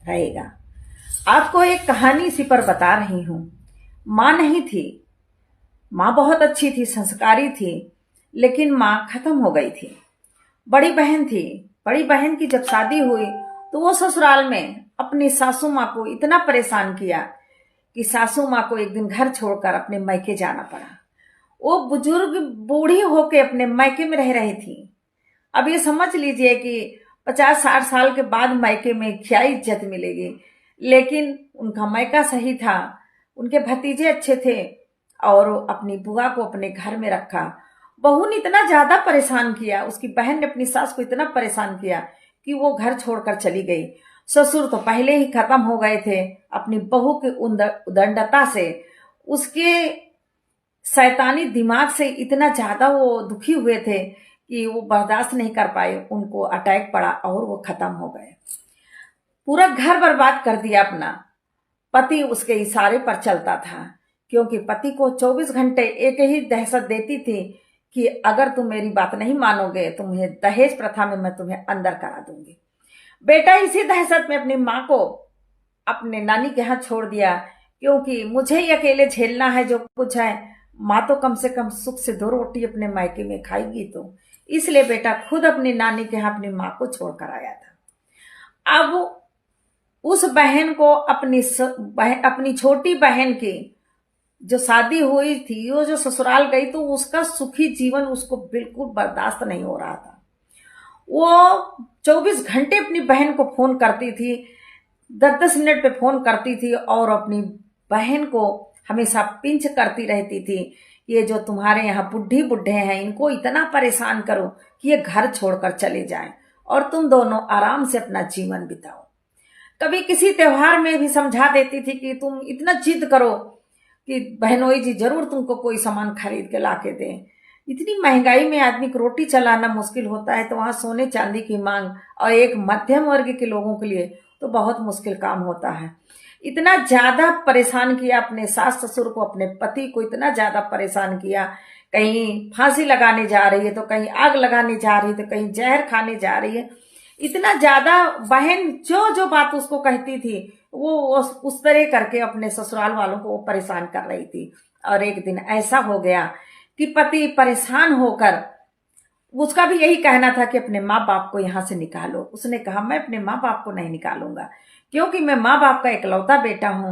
रहेगा। आपको एक कहानी इसी पर बता रही हूं। माँ नहीं थी, माँ बहुत अच्छी थी, संस्कारी थी, लेकिन माँ खत्म हो गई थी। बड़ी बहन थी, बड़ी बहन की जब शादी हुई तो वो ससुराल में अपनी सासू माँ को इतना परेशान किया कि सासू माँ को एक दिन घर छोड़कर अपने मायके जाना पड़ा। वो बुजुर्ग बूढ़ी होके अपने मायके में रह रही थी। अब ये समझ लीजिए कि 50-60 साल के बाद मायके में क्या इज्जत मिलेगी। लेकिन उनका मायका सही था, उनके भतीजे अच्छे थे और अपनी बुआ को अपने घर में रखा। बहू ने इतना ज्यादा परेशान किया, उसकी बहन ने अपनी सास को इतना परेशान किया कि वो घर छोड़कर चली गई। ससुर तो पहले ही खत्म हो गए थे अपनी बहू की उदंडता से। उसके शैतानी दिमाग से इतना ज्यादा वो दुखी हुए थे कि वो बर्दाश्त नहीं कर पाए, उनको अटैक पड़ा और वो खत्म हो गए। पूरा घर बर्बाद कर दिया अपना। पति उसके इशारे पर चलता था, क्योंकि पति को 24 घंटे एक ही दहशत देती थी कि अगर तुम मेरी बात नहीं मानोगे, तुम्हें दहेज प्रथा में मैं तुम्हें अंदर करा दूंगी। बेटा इसी दहशत में अपनी माँ को अपने नानी के यहाँ छोड़ दिया, क्योंकि मुझे ही अकेले झेलना है जो कुछ है। माँ तो कम से कम सुख से 2 रोटी अपने मायके में खाएगी, तो इसलिए बेटा खुद अपनी नानी के यहाँ अपनी माँ को छोड़कर आया था। अब उस बहन को अपनी छोटी बहन की जो शादी हुई थी, वो जो ससुराल गई, तो उसका सुखी जीवन उसको बिल्कुल बर्दाश्त नहीं हो रहा था। वो 24 घंटे अपनी बहन को फोन करती थी, 10-10 मिनट पे फोन करती थी और अपनी बहन को हमेशा पिंच करती रहती थी। ये जो तुम्हारे यहाँ बुढ़ी बुढ़े हैं, इनको इतना परेशान करो कि ये घर छोड़कर चले जाएं और तुम दोनों आराम से अपना जीवन बिताओ। कभी किसी त्योहार में भी समझा देती थी कि तुम इतना जिद करो कि बहनोई जी जरूर तुमको कोई सामान खरीद के ला के दें। इतनी महंगाई में आदमी को रोटी चलाना मुश्किल होता है, तो वहां सोने चांदी की मांग और एक मध्यम वर्ग के लोगों के लिए तो बहुत मुश्किल काम होता है। इतना ज्यादा परेशान किया अपने सास ससुर को, अपने पति को इतना ज्यादा परेशान किया। कहीं फांसी लगाने जा रही है तो कहीं आग लगाने जा रही है तो कहीं जहर खाने जा रही है। इतना ज्यादा बहन जो जो बात उसको कहती थी वो उस तरह करके अपने ससुराल वालों को वो परेशान कर रही थी। और एक दिन ऐसा हो गया कि पति परेशान होकर, उसका भी यही कहना था कि अपने माँ बाप को यहाँ से निकालो। उसने कहा मैं अपने माँ बाप को नहीं निकालूंगा, क्योंकि मैं माँ बाप का इकलौता बेटा हूँ।